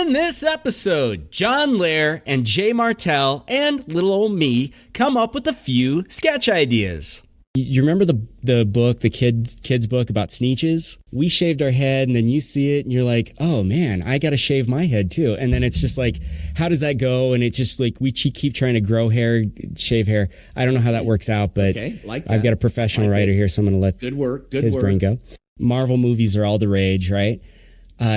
In this episode, John Lehr and Jay Martel and little old me come up with a few sketch ideas. You remember the book, the kids book about Sneetches? We shaved our head, and then you see it, and you're like, oh man, I got to shave my head too. And then it's just like, how does that go? And it's just like, we keep trying to grow hair, shave hair. I don't know how that works out, but I've got a professional writer here, so I'm going to let his brain go. Marvel movies are all the rage, right?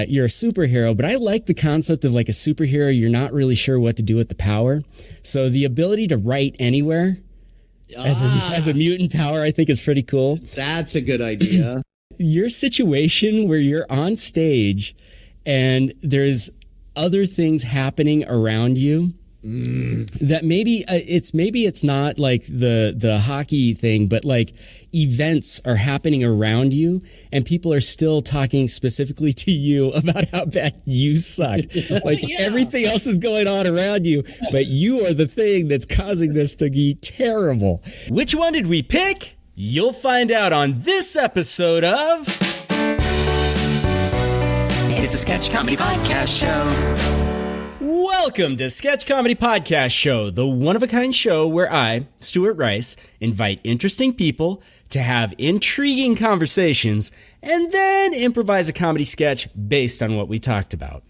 You're a superhero, but I like the concept of like a superhero. You're not really sure what to do with the power. So the ability to write anywhere as a mutant power, I think is pretty cool. That's a good idea. Your situation where you're on stage and there's other things happening around you that maybe it's not like the hockey thing, but like events are happening around you and people are still talking specifically to you about how bad you suck. Like everything else is going on around you, but you are the thing that's causing this to be terrible. Which one did we pick? You'll find out on this episode of It's a Sketch Comedy Podcast Show. Welcome to Sketch Comedy Podcast Show, the one-of-a-kind show where I, Stuart Rice, invite interesting people to have intriguing conversations and then improvise a comedy sketch based on what we talked about.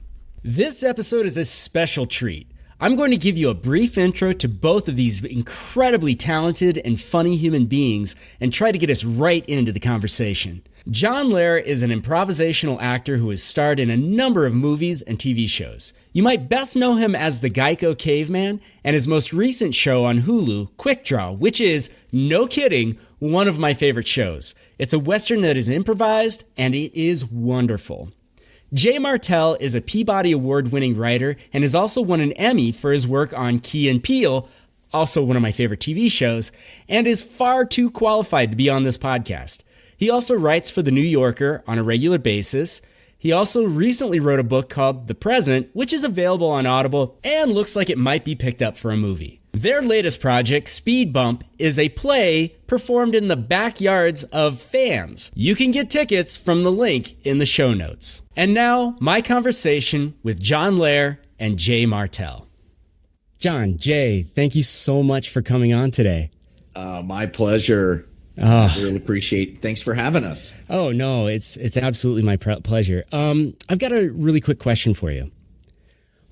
This episode is a special treat. I'm going to give you a brief intro to both of these incredibly talented and funny human beings and try to get us right into the conversation. John Lehr is an improvisational actor who has starred in a number of movies and TV shows. You might best know him as the Geico Caveman and his most recent show on Hulu, Quick Draw, which is, no kidding, one of my favorite shows. It's a Western that is improvised, and it is wonderful. Jay Martel is a Peabody Award-winning writer and has also won an Emmy for his work on Key and Peele, also one of my favorite TV shows, and is far too qualified to be on this podcast. He also writes for The New Yorker on a regular basis. He also recently wrote a book called The Present, which is available on Audible and looks like it might be picked up for a movie. Their latest project, Speed Bump, is a play performed in the backyards of fans. You can get tickets from the link in the show notes. And now, my conversation with John Lehr and Jay Martel. John, Jay, thank you so much for coming on today. My pleasure. I really appreciate it. Thanks for having us. Oh, no, it's absolutely my pleasure. I've got a really quick question for you.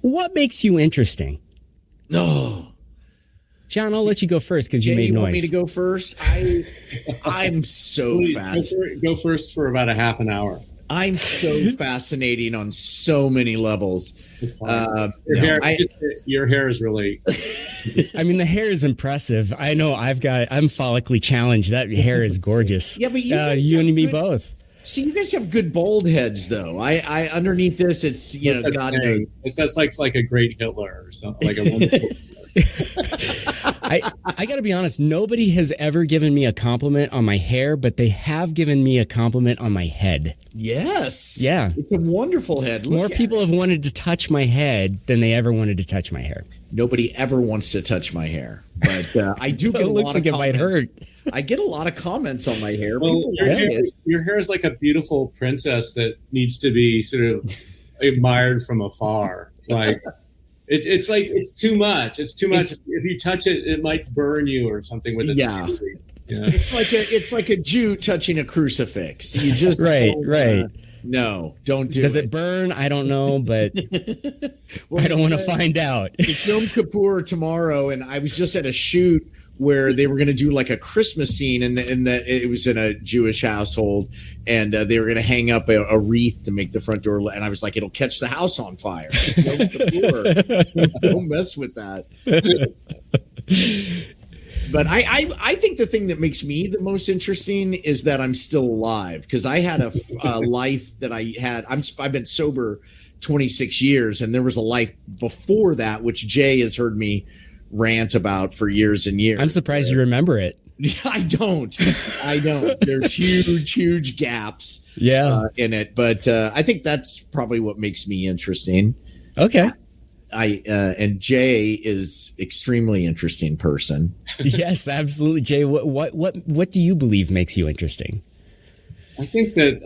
What makes you interesting? No. John, I'll let you go first because you made noise. You want me to go first? I'm so fascinated. Go first for about a half an hour. I'm so fascinating on so many levels. Your hair is really... I mean, the hair is impressive. I know I'm follically challenged. That hair is gorgeous. Yeah, but you and me both. See, you guys have good bald heads, though. I underneath this, it's, God knows. That's like a great Hitler or something, like a wonderful... I got to be honest, nobody has ever given me a compliment on my hair, but they have given me a compliment on my head. Yes. Yeah. It's a wonderful head. More people have wanted to touch my head than they ever wanted to touch my hair. Nobody ever wants to touch my hair, but I do get it looks like it might hurt. I get a lot a lot on my hair. Well, your hair is like a beautiful princess that needs to be sort of admired from afar. Like... It's like it's too much. It's too much. If you touch it, it might burn you or something with its beauty. Yeah. It's like a Jew touching a crucifix. You just right. No, don't do it. Does it burn? I don't know, but I don't want to find out. It's Yom Kippur tomorrow, and I was just at a shoot where they were going to do like a Christmas scene, and it was in a Jewish household, and they were going to hang up a wreath to make the front door. And I was like, it'll catch the house on fire. Don't mess with that. But I think the thing that makes me the most interesting is that I'm still alive, because I had a life that I had. I've been sober 26 years, and there was a life before that, which Jay has heard me rant about for years and years. I'm surprised you remember it. I don't. There's huge gaps in it, but I think that's probably what makes me interesting. Okay. And Jay is extremely interesting person. Yes, absolutely. Jay, what do you believe makes you interesting? I think that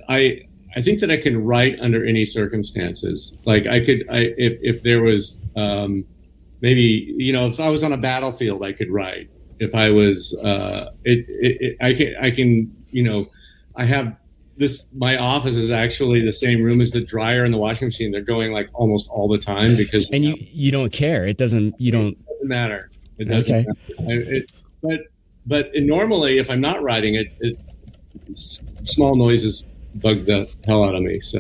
I I think that I can write under any circumstances. Like if there was, maybe, if I was on a battlefield, I could write. If I was, I can, I have this, my office is actually the same room as the dryer and the washing machine. They're going like almost all the time because. And you don't care. It doesn't matter. It doesn't matter. But normally if I'm not writing it, small noises bug the hell out of me. So,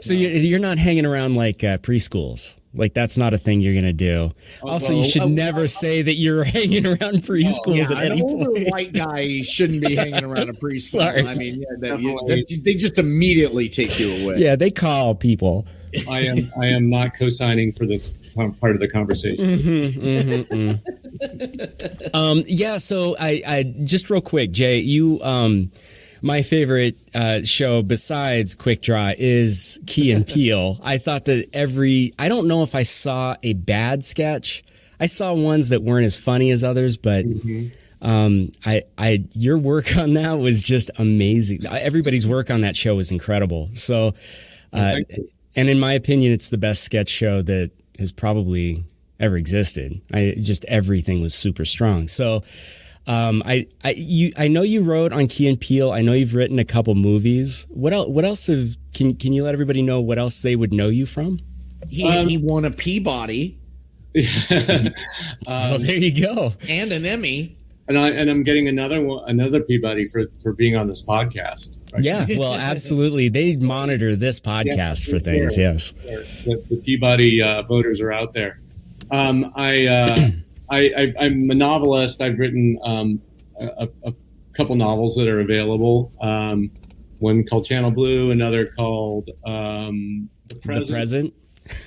so you're not hanging around like preschools. Like that's not a thing you're gonna do. Also, you should never say that you're hanging around preschools at any point. An older white guy shouldn't be hanging around a preschool. Sorry. I mean, they just immediately take you away. Yeah, they call people. I am not co-signing for this part of the conversation. Yeah. So I just real quick, Jay, you my favorite show besides Quick Draw is Key and Peele. I thought that I don't know if I saw a bad sketch. I saw ones that weren't as funny as others, but your work on that was just amazing. Everybody's work on that show was incredible. So, and in my opinion, it's the best sketch show that has probably ever existed. Just everything was super strong. So, I know you wrote on Key and Peele. I know you've written a couple movies. What else can you let everybody know what else they would know you from? He won a Peabody. Well, there you go. And an Emmy. And I'm getting another Peabody for being on this podcast. Right? Yeah, well, absolutely. They monitor this podcast for things. Yes, the Peabody voters are out there. I'm a novelist. I've written a couple novels that are available. One called Channel Blue, another called The Present.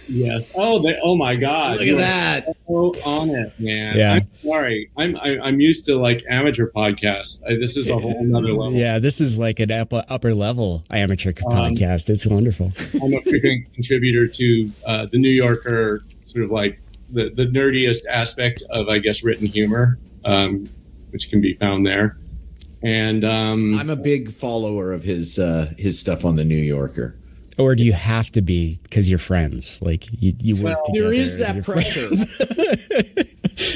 Yes. Oh my God! Look at that. So on it, man. Yeah. I'm sorry. I'm used to like amateur podcasts. This is a whole nother level. Yeah, this is like an upper level amateur podcast. It's wonderful. I'm a frequent contributor to the New Yorker, sort of like the nerdiest aspect of, I guess, written humor, which can be found there. And I'm a big follower of his stuff on the New Yorker. Or do you have to be because you're friends? Like you work together. There is that pressure.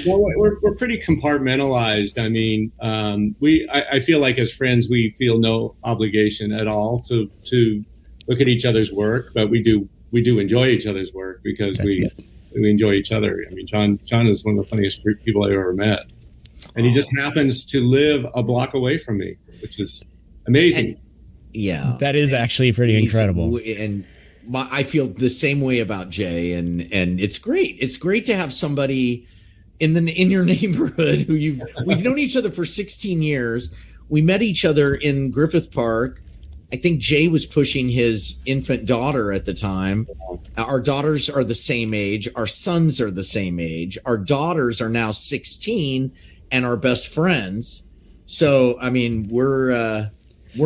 Well, we're pretty compartmentalized. I mean, I feel like as friends we feel no obligation at all to look at each other's work, but we do enjoy each other's work because we enjoy each other. I mean, John is one of the funniest people I've ever met, and he just happens to live a block away from me, which is amazing. Yeah, that is actually pretty incredible. And I feel the same way about Jay, and it's great. It's great to have somebody in your neighborhood who we've known each other for 16 years. We met each other in Griffith Park. I think Jay was pushing his infant daughter at the time. Our daughters are the same age. Our sons are the same age. Our daughters are now 16 and are best friends. So, I mean, we're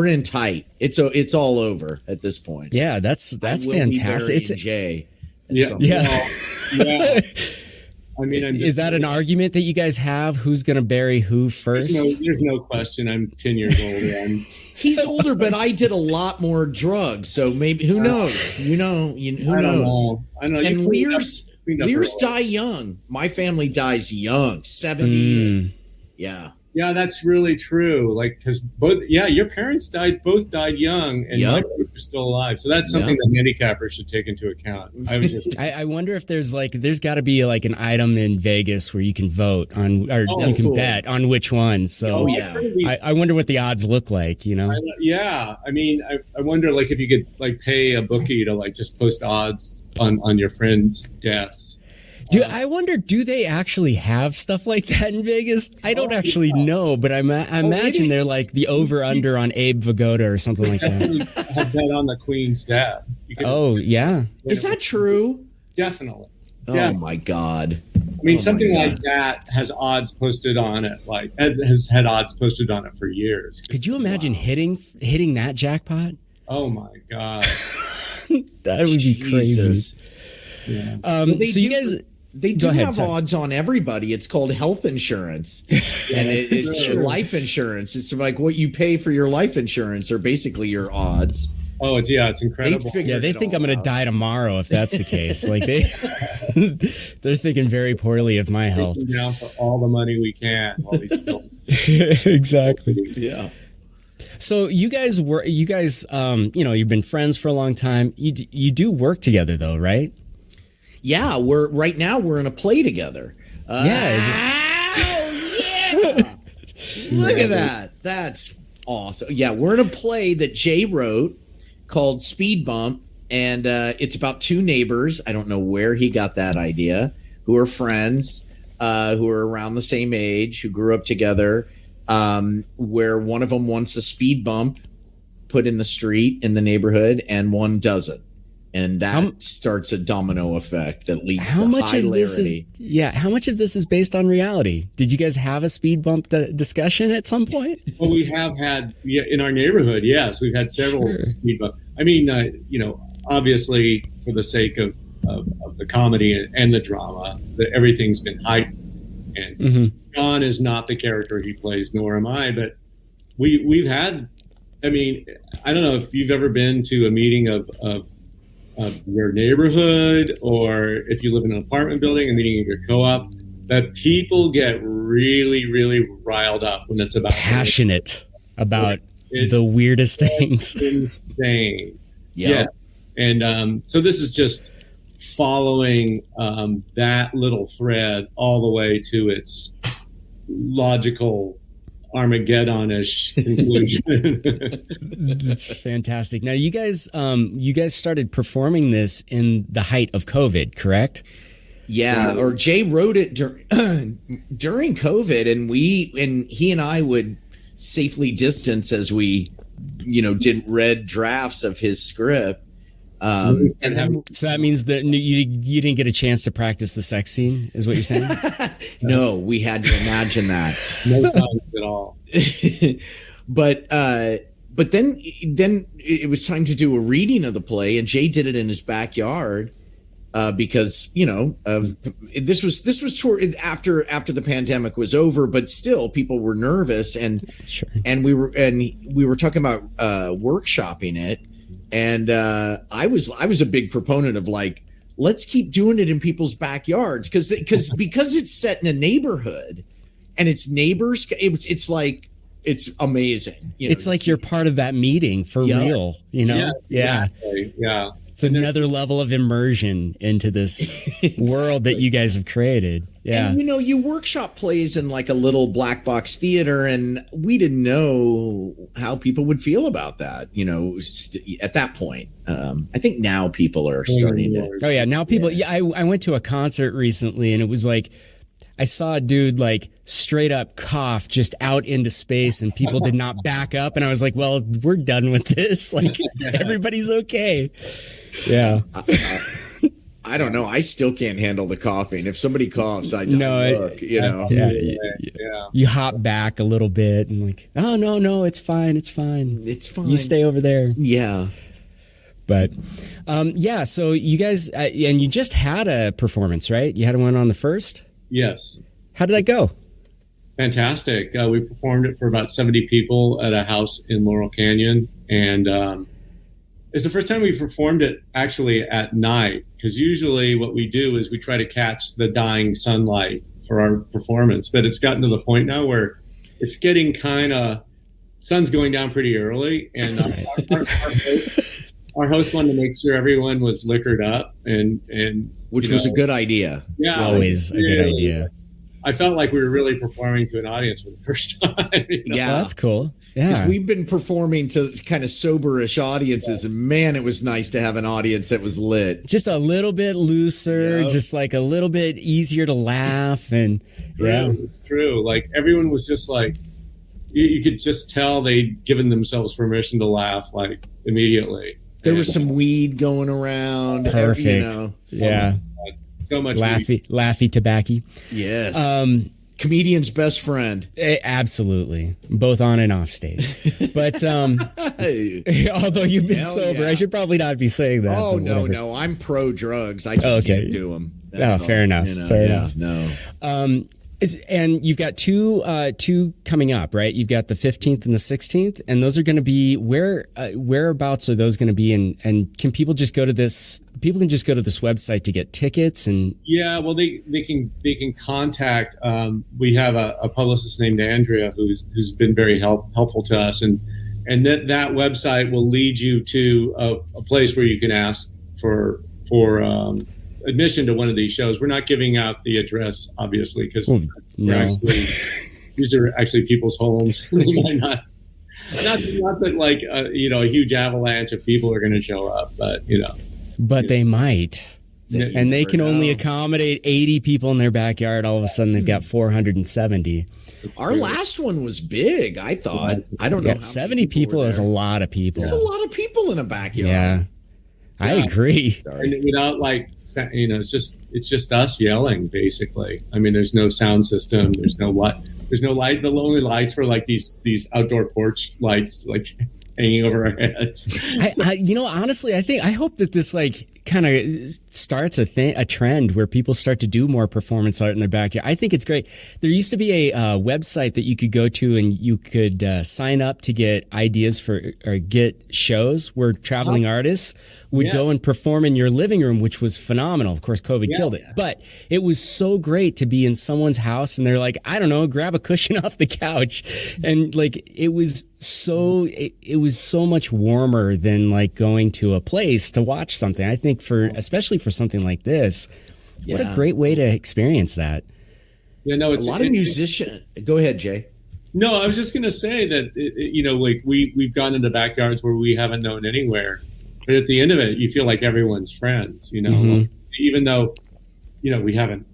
in tight. It's all over at this point. Yeah, that's fantastic. It's Jay. Yeah. I mean, is that an argument that you guys have? Who's going to bury who first? There's no question. I'm 10 years old. He's older, but I did a lot more drugs. So maybe who knows? Who knows? I know. And Lehr's die young. My family dies young, 70s. Yeah. Yeah, that's really true. Like, because your parents both died young, and my parents are still alive. So that's something that handicappers should take into account. I wonder if there's got to be like an item in Vegas where you can vote on, or you can bet on which one. So I wonder what the odds look like. You know? I mean, I wonder like if you could like pay a bookie to like just post odds on your friends' deaths. I wonder, do they actually have stuff like that in Vegas? I don't actually know, but I imagine they're like the over-under on Abe Vigoda or something like that. Have bet on the Queen's death. Is that true? Definitely. Oh, my God. I mean, something like that has odds posted on it, like has had odds posted on it for years. Could you imagine hitting that jackpot? Oh, my God. That would be crazy. Yeah. So you guys... They do have odds on everybody. It's called health insurance, and it's life insurance. It's like what you pay for your life insurance are basically your odds. Oh, it's incredible. They think I'm going to die tomorrow if that's the case. Like they're thinking very poorly of my health. Now for all the money we can while we still. Exactly. Yeah. So you guys, you've been friends for a long time. You do work together though, right? Yeah, we're in a play together. Yeah. Look at that. That's awesome. Yeah, we're in a play that Jay wrote called Speed Bump, and it's about two neighbors. I don't know where he got that idea, who are friends, who are around the same age, who grew up together, where one of them wants a speed bump put in the street in the neighborhood and one doesn't. And that starts a domino effect that leads to hilarity. How much of this is based on reality? Did you guys have a speed bump discussion at some point? Well, we have had in our neighborhood. Yes, we've had several speed bumps. I mean, obviously for the sake of the comedy and the drama, everything's been heightened. And John is not the character he plays, nor am I. But we've had. I mean, I don't know if you've ever been to a meeting of your neighborhood, or if you live in an apartment building, a meeting of your co-op, that people get really, really riled up when it's about passionate about the weirdest things. Insane. Yes. And so this is just following that little thread all the way to its logical Armageddon-ish conclusion. That's fantastic. Now, you guys started performing this in the height of COVID, correct? Yeah, or Jay wrote it during COVID, and he and I would safely distance as we, did read drafts of his script. So that means that you didn't get a chance to practice the sex scene, is what you're saying? No, we had to imagine that. No comments at all. But then it was time to do a reading of the play, and Jay did it in his backyard because this was toward after the pandemic was over, but still people were nervous, and we were talking about workshopping it. And I was a big proponent of let's keep doing it in people's backyards because it's set in a neighborhood and it's neighbors. It's like it's amazing. It's like you're part of that meeting for real. Yes, exactly. Yeah. It's another level of immersion into this world that you guys have created. Yeah. And, you workshop plays in like a little black box theater, and we didn't know how people would feel about that, at that point. I think now people are starting to. Oh, yeah. Now people. Yeah. I went to a concert recently, and it was like I saw a dude straight up cough just out into space, and people did not back up. And I was like, well, we're done with this. Everybody's okay. Yeah. I don't know. I still can't handle the coughing. If somebody coughs, I don't look, Yeah. You hop back a little bit and oh, no, it's fine. It's fine. It's fine. You stay over there. Yeah. But, so you guys, and you just had a performance, right? You had one on the first? Yes. How did that go? Fantastic. We performed it for about 70 people at a house in Laurel Canyon. And it's the first time we performed it actually at night, because usually what we do is we try to catch the dying sunlight for our performance. But it's gotten to the point now where it's getting sun's going down pretty early. And our host wanted to make sure everyone was liquored up, and which was a good idea. Yeah, always a good idea. I felt like we were really performing to an audience for the first time. Yeah, that's cool. Yeah, because we've been performing to kind of soberish audiences, and man, it was nice to have an audience that was lit, just a little bit looser, just a little bit easier to laugh, and it's true. Everyone was just you could just tell they'd given themselves permission to laugh immediately. There was some weed going around. Perfect. Yeah. So much laughy tobacco. Yes. Comedian's best friend. Absolutely. Both on and off stage. But although you've been sober, I should probably not be saying that. Oh, no. I'm pro drugs. I just can't do them. That's fair enough. Fair enough. No. And you've got two coming up, right? You've got the 15th and the 16th, and those are going to be whereabouts are those going to be? And can people just go to this? People can just go to this website to get tickets and. Yeah, well, they can contact. We have a publicist named Andrea who's been very helpful to us, and that website will lead you to a place where you can ask for admission to one of these shows. We're not giving out the address, obviously, because these are actually people's homes. They might not that like a huge avalanche of people are going to show up, but they might. And they can only accommodate 80 people in their backyard. All of a sudden, they've got 470. Our last one was big, I thought. I don't know. Yeah, 70 people is a lot of people. There's a lot of people in a backyard. Yeah. I agree. And without it's just us yelling, basically. I mean, there's no sound system. There's no light. The only lights for like these outdoor porch lights, like hanging over our heads. Honestly, I hope that this kind of starts a trend where people start to do more performance art in their backyard. I think it's great. There used to be a website that you could go to and you could sign up to get ideas for or get shows where traveling artists would go and perform in your living room, which was phenomenal. Of course, COVID killed it. But it was so great to be in someone's house and they're like, I don't know, grab a cushion off the couch. And it was so much warmer than going to a place to watch something. I think especially for something like this, what a great way to experience that. Yeah, no, it's a lot of musicians. Go ahead, Jay. No, I was just going to say that, we've gone into backyards where we haven't known anywhere. But at the end of it, you feel like everyone's friends, even though, we haven't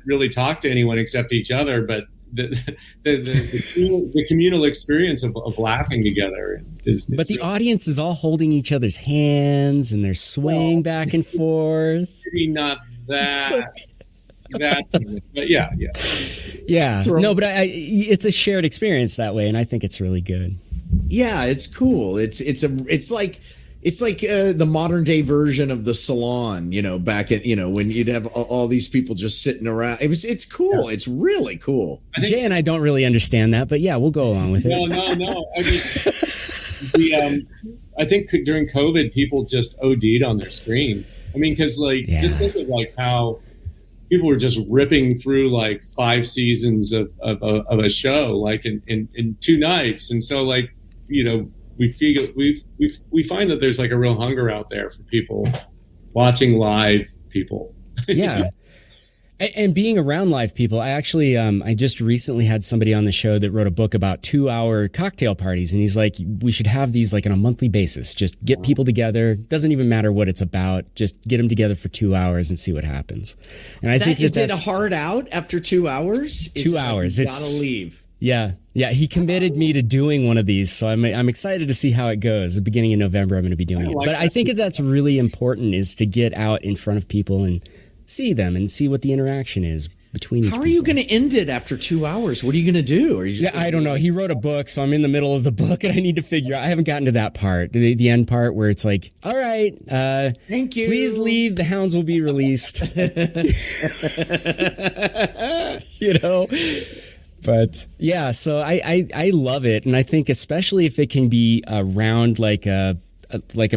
really talked to anyone except each other, but the communal experience of laughing together but the audience is all holding each other's hands and they're swaying back and forth. Maybe not that. But yeah. No, but it's a shared experience that way, and I think it's really good. Yeah, it's cool. It's like the modern day version of the salon, back at, when you'd have all these people just sitting around. It's cool. Yeah. It's really cool. Jay and I don't really understand that, but yeah, we'll go along with it. No. I mean, I think during COVID, people just OD'd on their screens. I mean, because just think of how people were just ripping through 5 seasons of a show in 2 nights, and so we find that there's a real hunger out there for people watching live people. Yeah. And being around live people, I actually, I just recently had somebody on the show that wrote a book about 2-hour cocktail parties. And he's like, we should have these on a monthly basis. Just get people together. Doesn't even matter what it's about. Just get them together for 2 hours and see what happens. And I think that's a hard out after 2 hours. 2 hours. It's gotta leave. Yeah. He committed me to doing one of these, so I'm excited to see how it goes. The beginning of November, I'm going to be doing it. But I think that's really important, is to get out in front of people and see them and see what the interaction is between each. How are you going to end it after 2 hours? What are you going to do? Are you just I don't know. He wrote a book, so I'm in the middle of the book, and I need to figure out. I haven't gotten to that part, the end part, where it's like, all right, thank you. Please leave. The hounds will be released. But yeah, so I love it, and I think especially if it can be around like a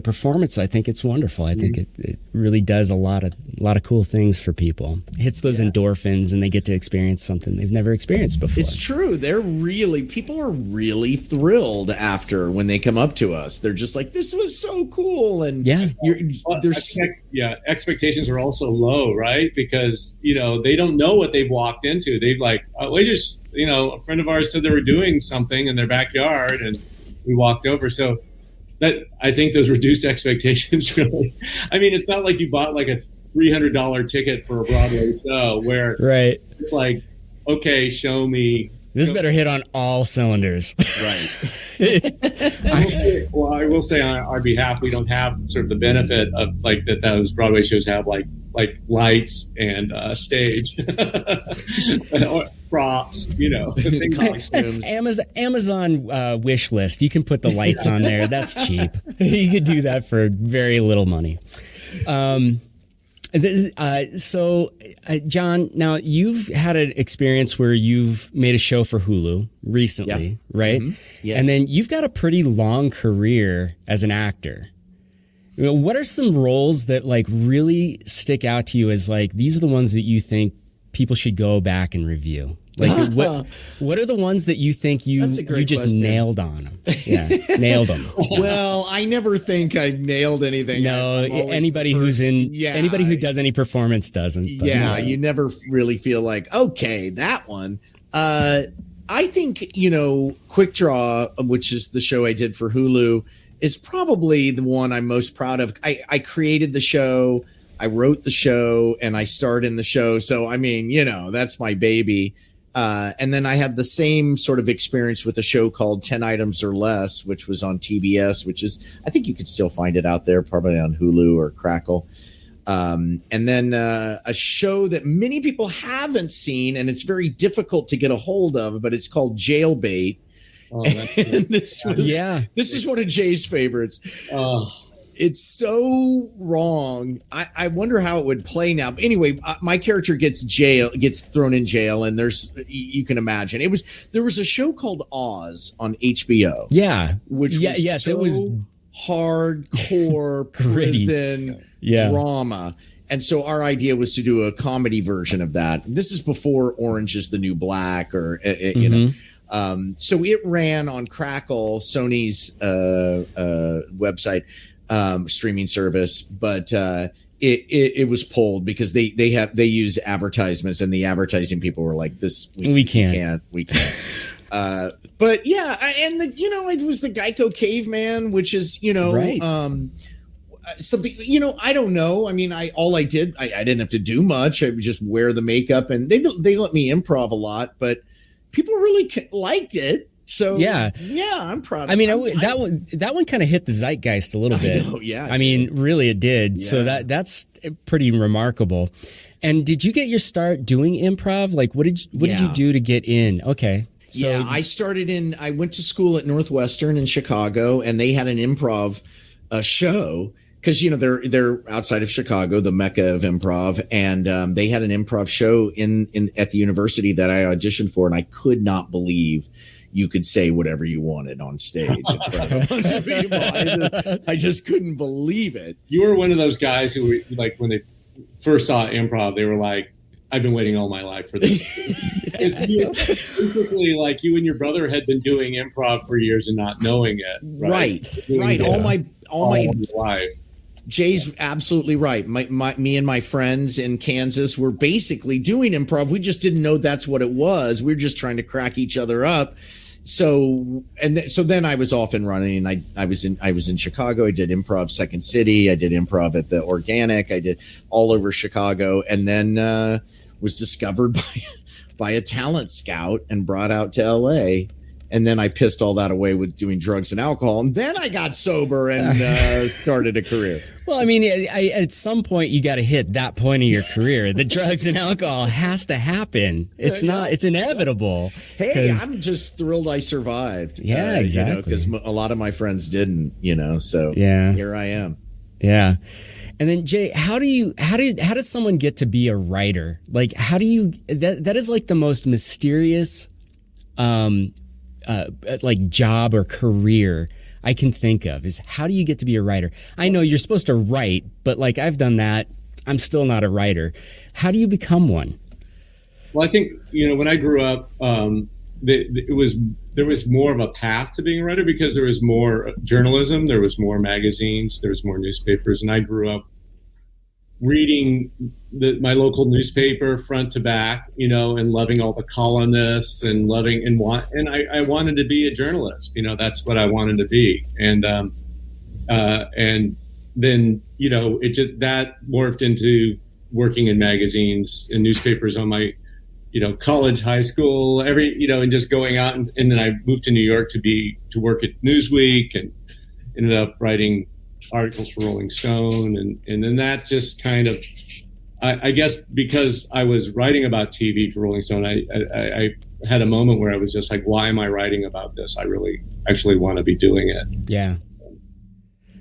performance, I think it's wonderful. I think it really does a lot of cool things for people. It hits those endorphins, and they get to experience something they've never experienced before. It's true. People are really thrilled after when they come up to us. They're just like, "This was so cool," and expectations are also low, right? Because they don't know what they've walked into. They've a friend of ours said they were doing something in their backyard, and we walked over. So that, I think those reduced expectations really. I mean, it's not like you bought a $300 ticket for a Broadway show where it's like, okay, show me. This better hit on all cylinders. Right. I will say on our behalf, we don't have sort of the benefit of that those Broadway shows have like lights and stage or props, Amazon wish list. You can put the lights on there. That's cheap. You could do that for very little money. John, now you've had an experience where you've made a show for Hulu recently, right? Mm-hmm. Yes. And then you've got a pretty long career as an actor. What are some roles that like really stick out to you as like these are the ones that you think people should go back and review? Like what are the ones that you think you just question. Nailed on them? Yeah, nailed them. Well, I never think I nailed anything. No, anybody who does any performance doesn't. Yeah, you never really feel like, okay, that one. I think, Quick Draw, which is the show I did for Hulu, is probably the one I'm most proud of. I created the show, I wrote the show, and I starred in the show. So, I mean, that's my baby. And then I had the same sort of experience with a show called 10 Items or Less, which was on TBS, which is, I think you could still find it out there, probably on Hulu or Crackle. And then a show that many people haven't seen, and it's very difficult to get a hold of, but it's called Jailbait. Oh, and this is one of Jay's favorites. It's so wrong. I wonder how it would play now. But anyway, my character gets thrown in jail, and you can imagine there was a show called Oz on HBO. Yeah, which was it was hardcore prison drama. And so our idea was to do a comedy version of that. This is before Orange is the New Black, or you know. So it ran on Crackle, Sony's website. Streaming service, but it was pulled because they use advertisements, and the advertising people were like, "This we can't." But yeah, and it was the Geico Caveman, which is right. So I don't know. I mean, I didn't have to do much. I would just wear the makeup, and they let me improv a lot, but people really liked it. So yeah, I'm proud of it. That one kind of hit the zeitgeist a little bit. Know, yeah. I mean, really it did. Yeah. So that's pretty remarkable. And did you get your start doing improv? Like what did you do to get in? Okay. So I went to school at Northwestern in Chicago, and they had an improv show because they're outside of Chicago, the mecca of improv, and they had an improv show in at the university that I auditioned for, and I could not believe you could say whatever you wanted on stage in front of a bunch of people. I just couldn't believe it. You were one of those guys who, like, when they first saw improv, they were like, I've been waiting all my life for this. Basically, like, you and your brother had been doing improv for years and not knowing it. Right. All my life. Jay's absolutely right. Me and my friends in Kansas were basically doing improv. We just didn't know that's what it was. We were just trying to crack each other up. So then I was off and running, and I was in Chicago. I did improv Second City. I did improv at the Organic. I did all over Chicago, and then was discovered by a talent scout and brought out to LA. And then I pissed all that away with doing drugs and alcohol. And then I got sober and started a career. Well, I mean, at some point, you got to hit that point in your career. The drugs and alcohol has to happen. It's inevitable. Hey, I'm just thrilled I survived. Yeah, exactly. Because a lot of my friends didn't, so here I am. Yeah. And then Jay, how does someone get to be a writer? Like, how do you, that is like the most mysterious, like job or career I can think of, is how do you get to be a writer? I know you're supposed to write, but like I've done that. I'm still not a writer. How do you become one? Well, I think, when I grew up, there was more of a path to being a writer because there was more journalism, there was more magazines, there was more newspapers. And I grew up reading my local newspaper front to back, and loving all the columnists and I wanted to be a journalist. That's what I wanted to be. And then, it just, that morphed into working in magazines and newspapers on my, college, high school, and just going out. And then I moved to New York to work at Newsweek, and ended up writing articles for Rolling Stone, and then that just kind of, I guess because I was writing about TV for Rolling Stone, I had a moment where I was just like, why am I writing about this? I really actually want to be doing it. Yeah.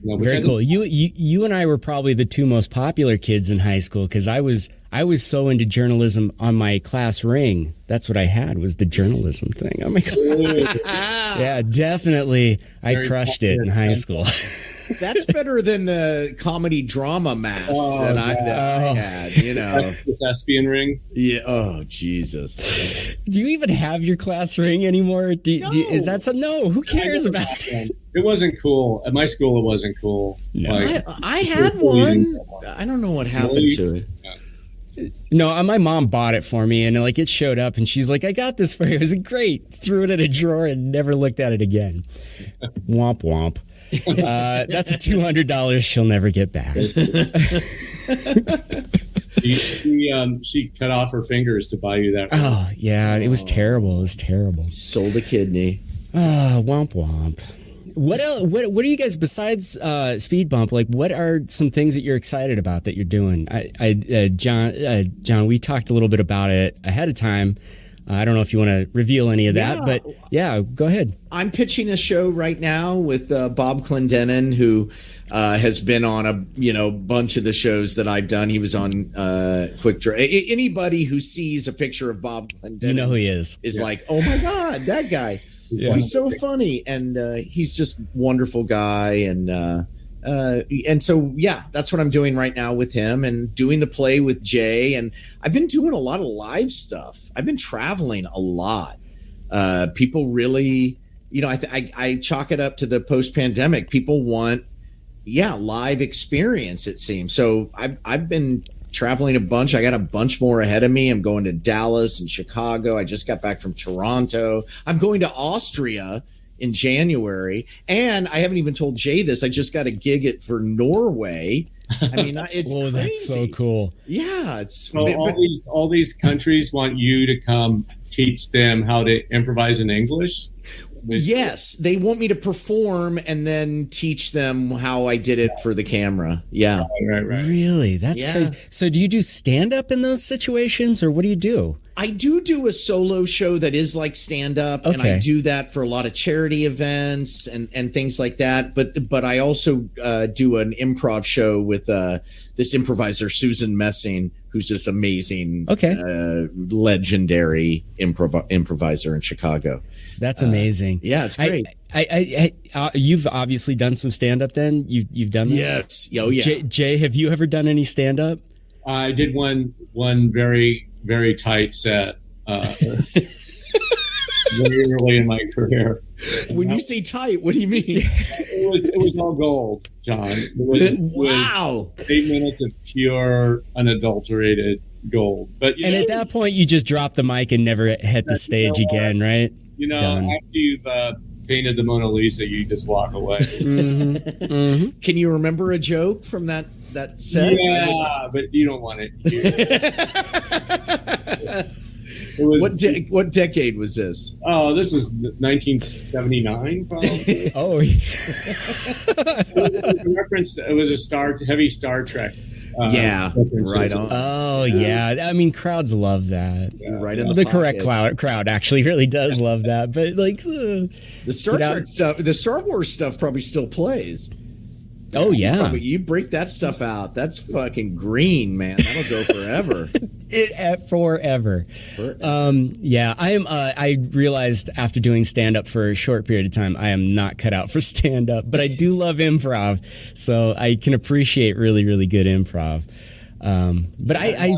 Very cool. You and I were probably the two most popular kids in high school because I was so into journalism on my class ring. That's what I had, was the journalism thing on my class. Yeah, definitely. I crushed it in high school. That's better than the comedy drama mask that I had, you know. That's the thespian ring. Yeah. Oh, Jesus. Do you even have your class ring anymore? Is that so? No, who cares about it? It wasn't cool. At my school, it wasn't cool. No. I had one. I don't know what happened to it. No, my mom bought it for me, and it showed up, and she's like, "I got this for you." It was great. Threw it in a drawer and never looked at it again. Womp womp. That's $200 she'll never get back. She cut off her fingers to buy you that. Oh yeah, it was terrible. It was terrible. Sold a kidney. Womp womp. What else? What are you guys besides Speed Bump? What are some things that you're excited about that you're doing? John, we talked a little bit about it ahead of time. I don't know if you want to reveal any of that, but yeah, go ahead. I'm pitching a show right now with Bob Clendenin, who has been on a bunch of the shows that I've done. He was on Quick Draw. Anybody who sees a picture of Bob Clendenin, you know who he is like, oh my God, that guy. He's so funny, and he's just wonderful guy, and so that's what I'm doing right now with him, and doing the play with Jay. And I've been doing a lot of live stuff. I've been traveling a lot. People really, I chalk it up to the post-pandemic. People want, live experience, it seems. So I've been traveling a bunch. I got a bunch more ahead of me. I'm going to Dallas and Chicago. I just got back from Toronto. I'm going to Austria in January, and I haven't even told Jay this. I just got a gig for Norway. I mean, it's crazy. That's so cool. Yeah, it's all these countries want you to come teach them how to improvise in English. Yes, they want me to perform and then teach them how I did it for the camera. Yeah. Right. Really? That's crazy. So do you do stand-up in those situations, or what do you do? I do a solo show that is like stand-up, and I do that for a lot of charity events and things like that. But I also do an improv show with this improviser, Susan Messing, who's this amazing, legendary improviser in Chicago. That's amazing. Yeah, it's great. You've obviously done some stand-up then? You've done that? Yes. Oh, yeah. Jay, have you ever done any stand-up? I did one very, very tight set very early in my career. When you say tight, what do you mean? It was all gold, John. It was wow. 8 minutes of pure, unadulterated gold. But at that point, you just drop the mic and never hit the stage again, right? Done. After you've painted the Mona Lisa, you just walk away. Mm-hmm. Mm-hmm. Can you remember a joke from that set? Yeah, but you don't want it. What decade was this? Oh, this is 1979, probably. Oh, it was a heavy Star Trek. Right on. Oh, yeah. I mean, crowds love that. Yeah, right in the correct crowd actually really does love that. But the Star Trek stuff, the Star Wars stuff probably still plays. Oh yeah, you break that stuff out. That's fucking green, man. That'll go forever. Forever. Yeah, I am. I realized after doing stand up for a short period of time, I am not cut out for stand up. But I do love improv, so I can appreciate really, really good improv. But I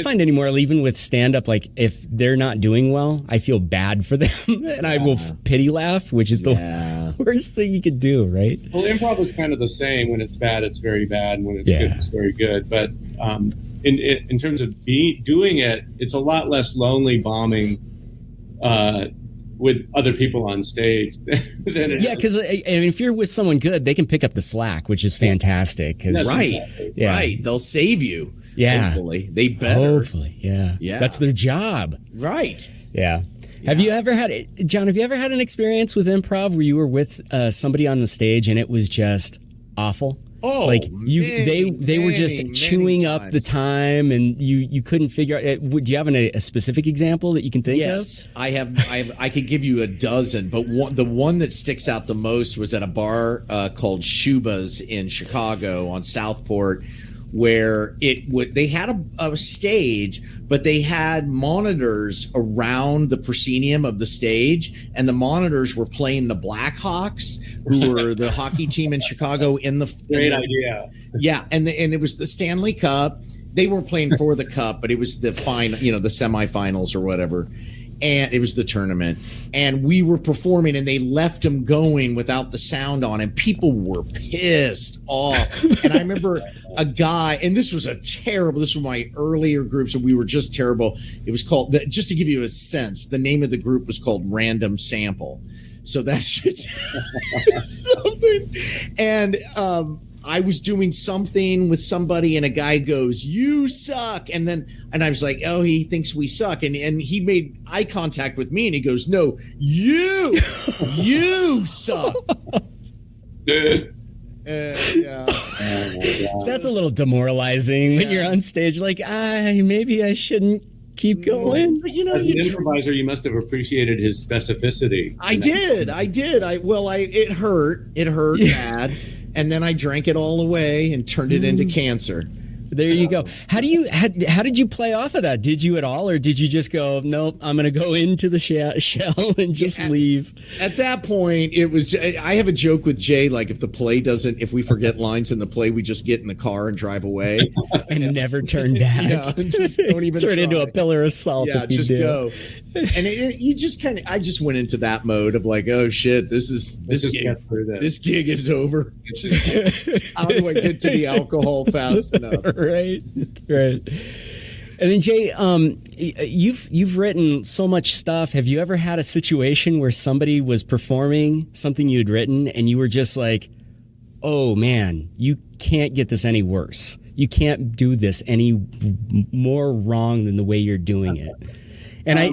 find anymore, even with stand up, like if they're not doing well, I feel bad for them, and I will pity laugh, which is the worst thing you could do, right? Well, improv is kind of the same. When it's bad, it's very bad, and when it's good, it's very good. But in terms of doing it, it's a lot less lonely bombing with other people on stage than it because if you're with someone good, they can pick up the slack, which is fantastic. Right. They'll save you. Yeah. Hopefully. They better. Hopefully. Yeah. That's their job. Right. Yeah. Have you ever had, John, an experience with improv where you were with somebody on the stage and it was just awful? Oh, like they were just chewing up the time, and you couldn't figure out. Do you have a specific example that you can think of? Yes, I have. I could give you a dozen, but the one that sticks out the most was at a bar called Shuba's in Chicago on Southport, where they had a stage, but they had monitors around the proscenium of the stage, and the monitors were playing the Blackhawks, who were the hockey team in Chicago. Great idea. Yeah, and it was the Stanley Cup. They weren't playing for the cup, but it was the the semifinals or whatever. And it was the tournament, and we were performing, and they left them going without the sound on, and people were pissed off. And I remember a guy, and this was my earlier group, so we were just terrible. It was called, just to give you a sense, the name of the group was called Random Sample. So that should something. And I was doing something with somebody, and a guy goes, "You suck," and I was like, "Oh, he thinks we suck," and he made eye contact with me, and he goes, "No, you suck." Yeah. That's a little demoralizing when you're on stage. Like, maybe I shouldn't keep going. But, as an improviser, you must have appreciated his specificity. I did. It hurt bad. And then I drank it all away and turned it into cancer. There you go. How did you play off of that? Did you at all, or did you just go, nope, I'm going to go into the shell and just leave? At that point, it was. I have a joke with Jay, like if we forget lines in the play, we just get in the car and drive away and never turn back. Yeah, just don't even turn try. Into a pillar of salt. Yeah, if you just do. go. And you just I just went into that mode of like, oh shit, this gig is over. How do I get to the alcohol fast enough? Right. And then Jay, you've written so much stuff. Have you ever had a situation where somebody was performing something you had written and you were just like, oh man, you can't get this any worse. You can't do this any more wrong than the way you're doing it. And I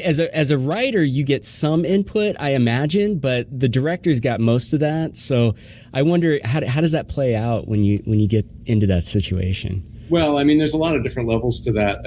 as a writer, you get some input, I imagine, but the director's got most of that. So I wonder how does that play out when you get into that situation? Well, I mean, there's a lot of different levels to that.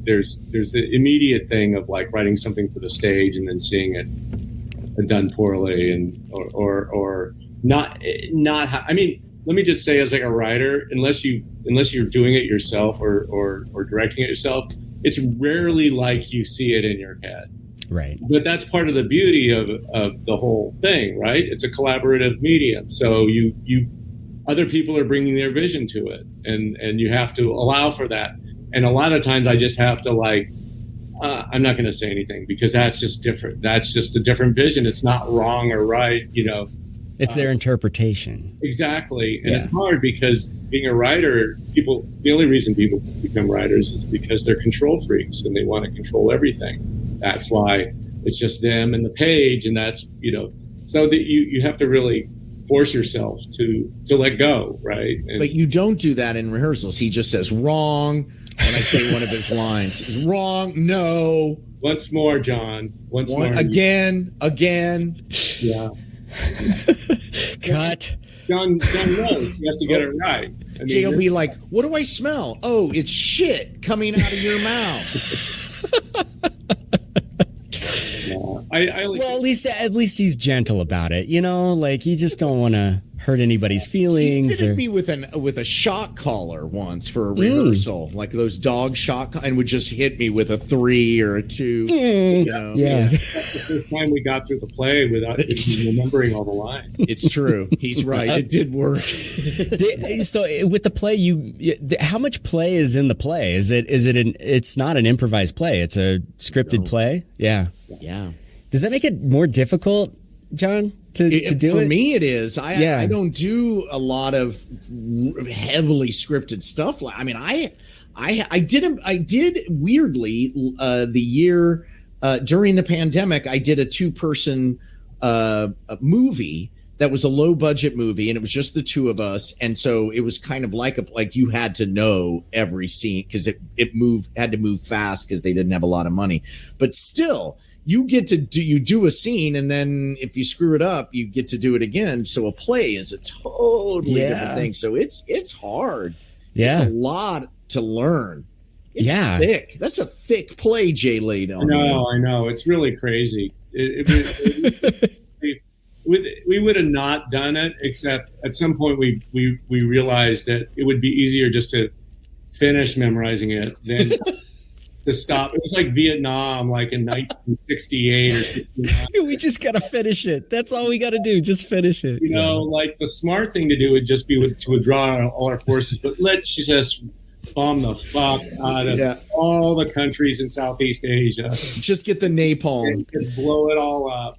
There's the immediate thing of like writing something for the stage and then seeing it done poorly or not. I mean, let me just say, as like a writer, unless you're doing it yourself or directing it yourself, it's rarely like you see it in your head. Right. But that's part of the beauty of the whole thing, right? It's a collaborative medium. So you other people are bringing their vision to it, and you have to allow for that. And a lot of times I just have to I'm not going to say anything because that's just different. That's just a different vision. It's not wrong or right, It's their interpretation. Exactly. And it's hard because being a writer, the only reason people become writers is because they're control freaks and they want to control everything. That's why it's just them and the page. And that's, so that you have to really force yourself to let go. Right. But you don't do that in rehearsals. He just says wrong. And I say one of his lines, wrong. No. Once more, John. Once more. Again. Yeah. Cut. John knows you have to get it right. Jay will be like, what do I smell? Oh, it's shit coming out of your mouth. Well, at least he's gentle about it, like you just don't want to hurt anybody's feelings. He fitted me with a shock collar once for a rehearsal, like those dog shock, and would just hit me with a 3 or a 2. Yeah. That's the first time we got through the play without even remembering all the lines. It's true. He's right. It did work. So with the play, how much play is in the play? It's not an improvised play. It's a scripted play. Yeah. Yeah. Does that make it more difficult, John, to do it? For me, it is. I don't do a lot of heavily scripted stuff. I mean, I did weirdly the year during the pandemic. I did a 2-person movie that was a low budget movie, and it was just the 2 of us. And so it was kind of like you had to know every scene because it had to move fast because they didn't have a lot of money. But still, you get to do a scene, and then if you screw it up, you get to do it again. So a play is a totally different thing. So it's hard. Yeah. It's a lot to learn. It's thick. That's a thick play Jay laid on. I know. It's really crazy. We would have not done it, except at some point we realized that it would be easier just to finish memorizing it than to stop. It was like Vietnam, like in 1968 or 69. We just got to finish it. That's all we got to do. Just finish it. Like the smart thing to do would just be to withdraw all our forces, but let's just bomb the fuck out of all the countries in Southeast Asia. Just get the napalm. And just blow it all up.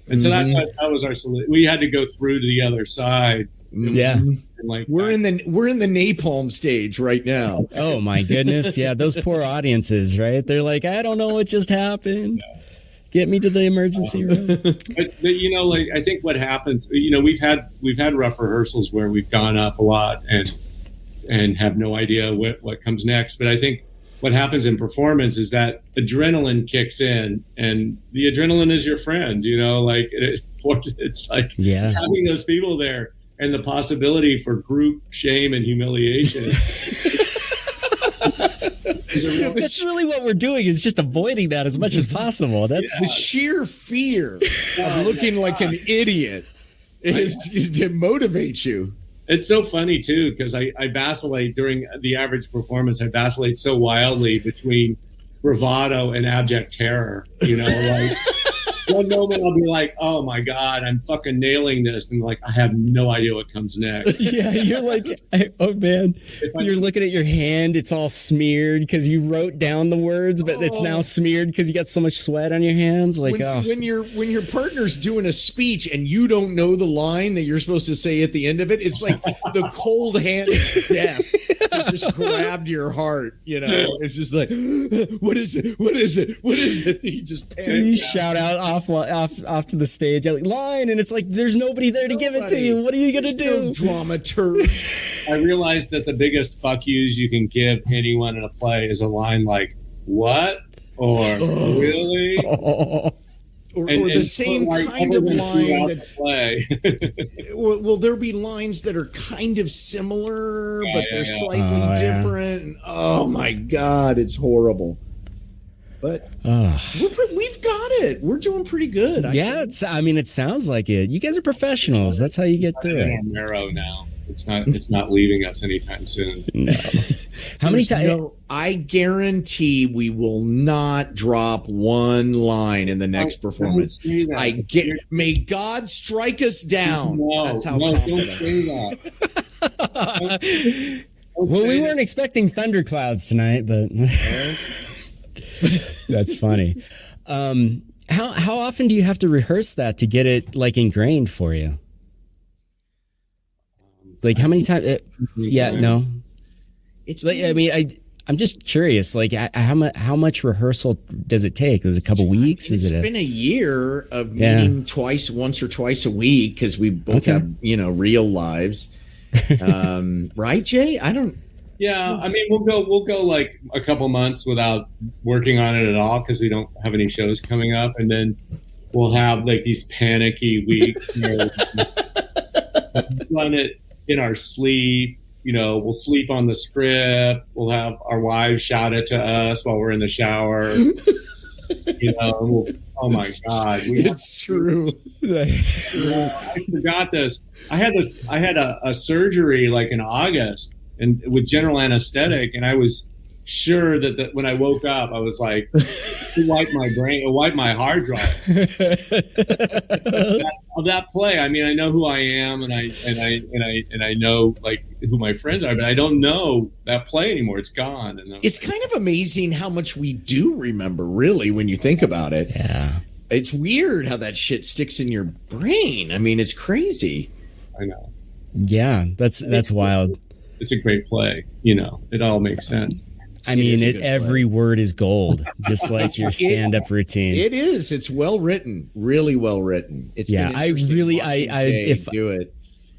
And so that was our solution. We had to go through to the other side. Yeah. Like we're in the napalm stage right now. Oh my goodness. Yeah, those poor audiences, right? They're like, I don't know what just happened. Yeah. Get me to the emergency room. But like I think what happens, we've had rough rehearsals where we've gone up a lot and have no idea what comes next. But I think what happens in performance is that adrenaline kicks in, and the adrenaline is your friend, like it's like having those people there and the possibility for group shame and humiliation. That's really what we're doing, is just avoiding that as much as possible. That's the sheer fear of looking like an idiot to motivate you. It's so funny too, because I vacillate during the average performance. I vacillate so wildly between bravado and abject terror. Like one moment I'll be like, "Oh my god, I'm fucking nailing this," and like I have no idea what comes next. Yeah, you're like, "Oh man," you're looking at your hand; it's all smeared because you wrote down the words, but it's now smeared because you got so much sweat on your hands. Like, when your partner's doing a speech and you don't know the line that you're supposed to say at the end of it, it's like the cold hand of death that just grabbed your heart. It's just like, what is it? What is it? What is it? You just panic. You shout out off to the stage, like, line, and it's like there's nobody there to give it to you. What are you gonna do? No dramaturg. I realized that the biggest fuck yous you can give anyone in a play is a line like "what" or "really." Or the same kind of line that's play. Well, there'll be lines that are kind of similar, but they're slightly different. And, oh my god, it's horrible. But we've got it. We're doing pretty good. It sounds like it. You guys are professionals. That's how you get through it. On narrow now. It's not leaving us anytime soon. No. How many times? I guarantee we will not drop one line in the next performance. May God strike us down. That's how don't say that. We weren't expecting thunderclouds tonight, but that's funny. How often do you have to rehearse that to get it like ingrained for you? Like how many times? No. It's like, I'm just curious. Like how much rehearsal does it take? Is it a couple weeks? It's been a year of meeting once or twice a week because we both have real lives. Right, Jay? I don't. Yeah, we'll go like a couple months without working on it at all because we don't have any shows coming up, and then we'll have like these panicky weeks. Where run it in our sleep. We'll sleep on the script. We'll have our wives shout it to us while we're in the shower. Oh my God. It's true. I forgot this. I had a surgery like in August and with general anesthetic. And I was sure that when I woke up, I was like, wipe my brain, wipe my hard drive. That play. I know who I am, and I know like who my friends are, but I don't know that play anymore. It's gone. And it's kind of amazing how much we do remember, really, when you think about it. Yeah, it's weird how that shit sticks in your brain. It's crazy. I know. Yeah, that's wild. It's a great play. It all makes sense. Every word is gold, just like your stand-up routine. It is. It's well written, really well written. It's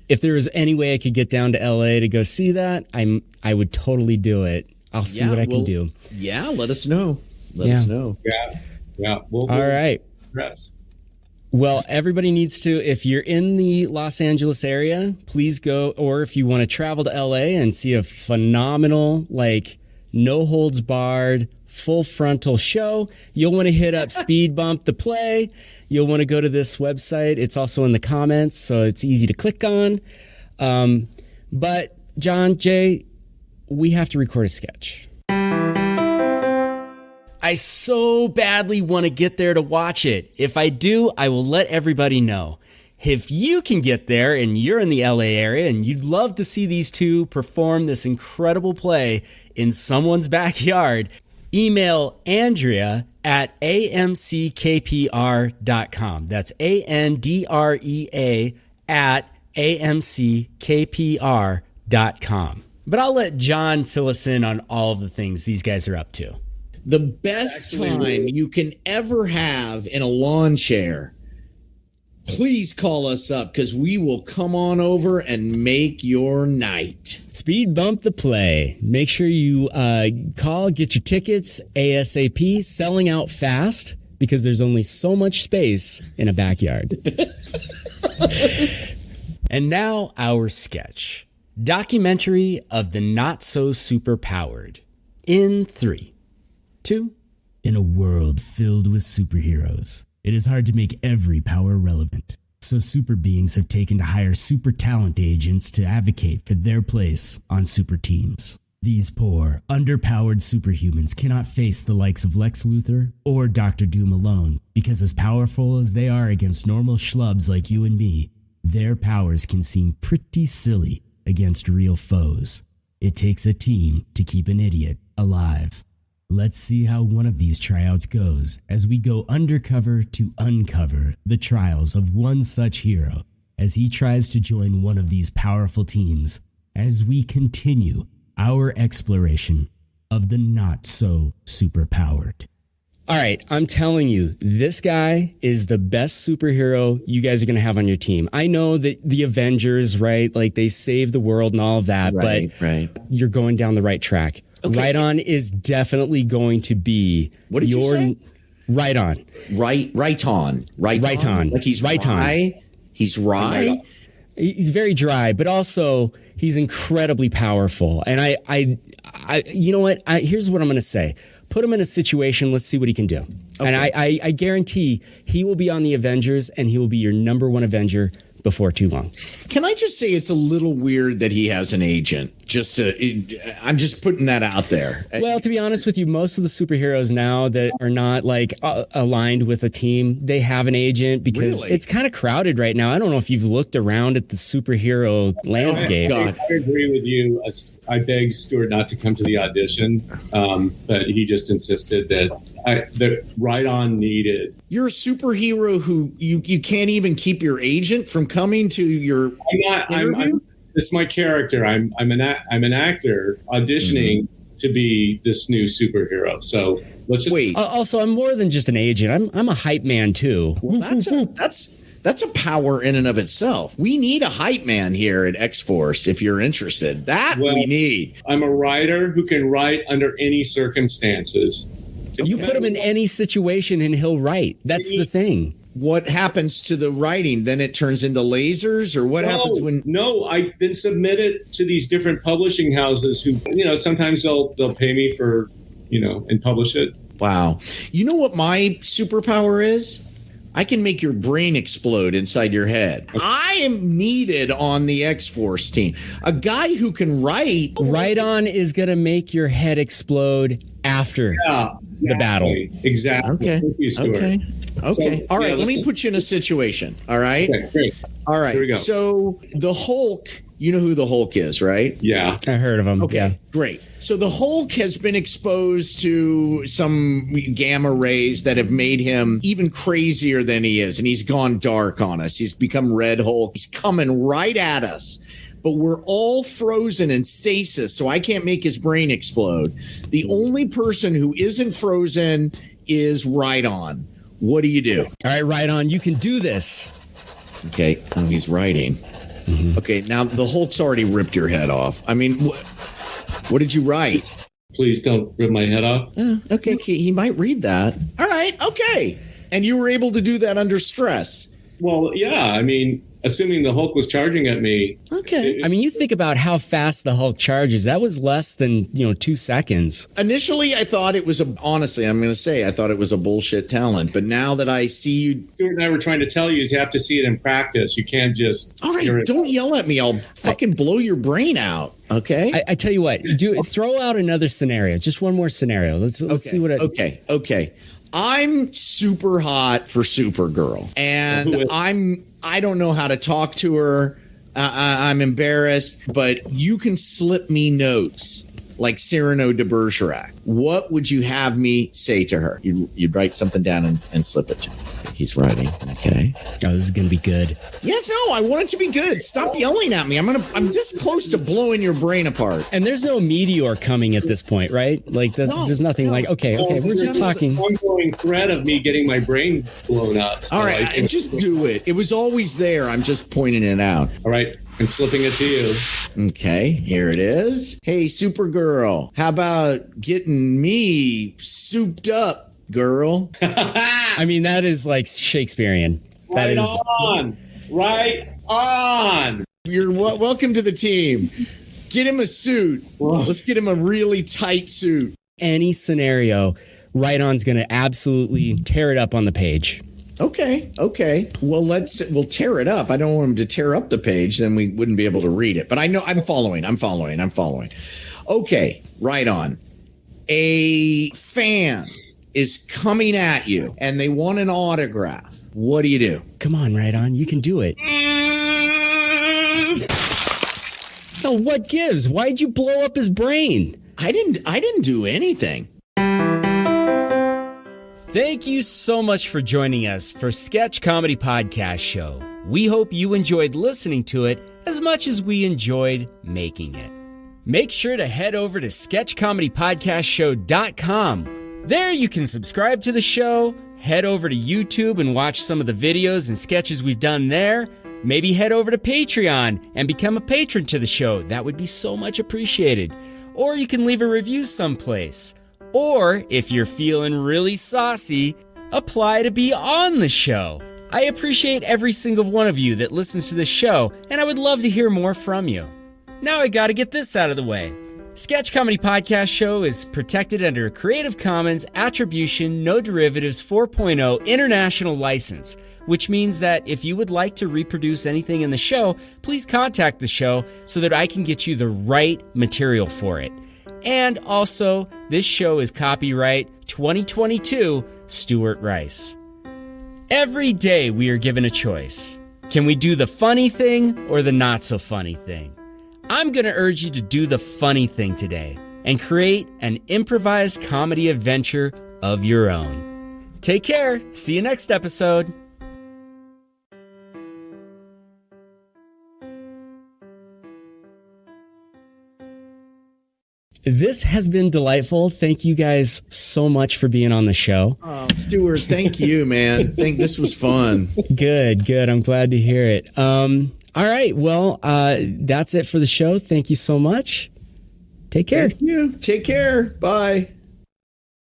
if there was any way I could get down to LA to go see that, I would totally do it. I'll see what I can do. Yeah, let us know. Let us know. Yeah. Yeah. All right. Press. Well, everybody needs to, if you're in the Los Angeles area, please go, or if you want to travel to LA and see a phenomenal, like, no holds barred, full frontal show, you'll want to hit up Speed Bump the Play. You'll want to go to this website. It's also in the comments, so it's easy to click on. But John, Jay, we have to record a sketch. I so badly want to get there to watch it. If I do, I will let everybody know. If you can get there and you're in the LA area and you'd love to see these two perform this incredible play in someone's backyard, email Andrea at amckpr.com. That's ANDREA at amckpr.com. But I'll let John fill us in on all of the things these guys are up to. The best time you can ever have in a lawn chair, please call us up because we will come on over and make your night. Speed Bump the Play. Make sure you call, get your tickets ASAP, selling out fast because there's only so much space in a backyard. And now our sketch. Documentary of the not so super powered. In 3, 2. In a world filled with superheroes, it is hard to make every power relevant. So super beings have taken to hire super talent agents to advocate for their place on super teams. These poor, underpowered superhumans cannot face the likes of Lex Luthor or Dr. Doom alone, because as powerful as they are against normal schlubs like you and me, their powers can seem pretty silly against real foes. It takes a team to keep an idiot alive. Let's see how one of these tryouts goes as we go undercover to uncover the trials of one such hero as he tries to join one of these powerful teams as we continue our exploration of the not so superpowered. All right, I'm telling you, this guy is the best superhero you guys are going to have on your team. I know that the Avengers, right, like they saved the world and all of that, but you're going down the right track. Okay. Right On is definitely going to be what did you say? Right On. Right on. Like he's right rye. On. He's rye. He's very dry, but also he's incredibly powerful. And I you know what? Here's what I'm going to say. Put him in a situation. Let's see what he can do. Okay. And I guarantee he will be on the Avengers and he will be your number one Avenger before too long. Can I just say it's a little weird that he has an agent? I'm just putting that out there. Well, to be honest with you, most of the superheroes now that are not like aligned with a team, they have an agent because it's kind of crowded right now. I don't know if you've looked around at the superhero landscape. I agree with you. I begged Stuart not to come to the audition, but he just insisted that Right On needed. You're a superhero who you can't even keep your agent from coming to your interview? It's my character. I'm an actor auditioning to be this new superhero. So let's just wait. Also, I'm more than just an agent. I'm a hype man too. Well, that's a power in and of itself. We need a hype man here at X-Force if you're interested. We need. I'm a writer who can write under any circumstances. You put him in any situation and he'll write. That's the thing. What happens to the writing? Then it turns into lasers, or what happens when? No, I've been submitted to these different publishing houses who, sometimes they'll pay me for, and publish it. Wow. You know what my superpower is? I can make your brain explode inside your head. I am needed on the X-Force team. A guy who can write. Right On is going to make your head explode after the battle. Exactly. Okay. Thank you, Stuart. Okay. So, all right. Let me put you in a situation. All right. Okay, great. All right. Here we go. So the Hulk, you know who the Hulk is, right? Yeah. I heard of him. Okay. Yeah. Great. So the Hulk has been exposed to some gamma rays that have made him even crazier than he is. And he's gone dark on us. He's become Red Hulk. He's coming right at us. But we're all frozen in stasis, so I can't make his brain explode. The only person who isn't frozen is Right On. What do you do? All right, Right On, you can do this. Okay, he's writing. Mm-hmm. Okay, now the Hulk's already ripped your head off. I mean, what did you write? Please don't rip my head off. Okay, he might read that. All right. Okay. And you were able to do that under stress. Well, yeah. I mean, assuming the Hulk was charging at me. Okay. I mean, you think about how fast the Hulk charges. That was less than, 2 seconds. Initially, I thought it was honestly, I'm going to say, I thought it was a bullshit talent. But now that I see you. Stuart and I were trying to tell you is you have to see it in practice. You can't just. All right, don't yell at me. I'll fucking blow your brain out. Okay. I tell you what, throw out another scenario. Just one more scenario. Let's see what. Okay. I'm super hot for Supergirl, and I don't know how to talk to her. I'm embarrassed, but you can slip me notes like Cyrano de Bergerac. What would you have me say to her? You'd write something down and slip it to me. He's writing. Okay. Oh, this is going to be good. Yes, no, I want it to be good. Stop yelling at me. I'm this close to blowing your brain apart. And there's no meteor coming at this point, right? Like there's nothing like, okay, we're just talking. Ongoing threat of me getting my brain blown up. So all right, just do it. It was always there. I'm just pointing it out. All right. I'm slipping it to you. Okay, here it is. Hey, Supergirl, how about getting me souped up, girl? I mean, that is like Shakespearean. Right on. You're welcome to the team. Get him a suit. Whoa. Let's get him a really tight suit. Any scenario, Right On's going to absolutely tear it up on the page. Okay. Well, we'll tear it up. I don't want him to tear up the page, then we wouldn't be able to read it. But I know I'm following. Okay, Right On. A fan is coming at you and they want an autograph. What do you do? Come on, Right On. You can do it. No, what gives? Why'd you blow up his brain? I didn't do anything. Thank you so much for joining us for Sketch Comedy Podcast Show. We hope you enjoyed listening to it as much as we enjoyed making it. Make sure to head over to sketchcomedypodcastshow.com. There you can subscribe to the show, head over to YouTube and watch some of the videos and sketches we've done there. Maybe head over to Patreon and become a patron to the show. That would be so much appreciated. Or you can leave a review someplace. Or, if you're feeling really saucy, apply to be on the show. I appreciate every single one of you that listens to this show, and I would love to hear more from you. Now I gotta get this out of the way. Sketch Comedy Podcast Show is protected under a Creative Commons Attribution No Derivatives 4.0 International License, which means that if you would like to reproduce anything in the show, please contact the show so that I can get you the right material for it. And also, this show is copyright 2022 Stuart Rice. Every day we are given a choice. Can we do the funny thing or the not so funny thing? I'm going to urge you to do the funny thing today and create an improvised comedy adventure of your own. Take care. See you next episode. This has been delightful. Thank you guys so much for being on the show. Oh, Stuart, thank you, man. This was fun. Good. I'm glad to hear it. All right. Well, that's it for the show. Thank you so much. Take care. Thank you. Take care. Bye.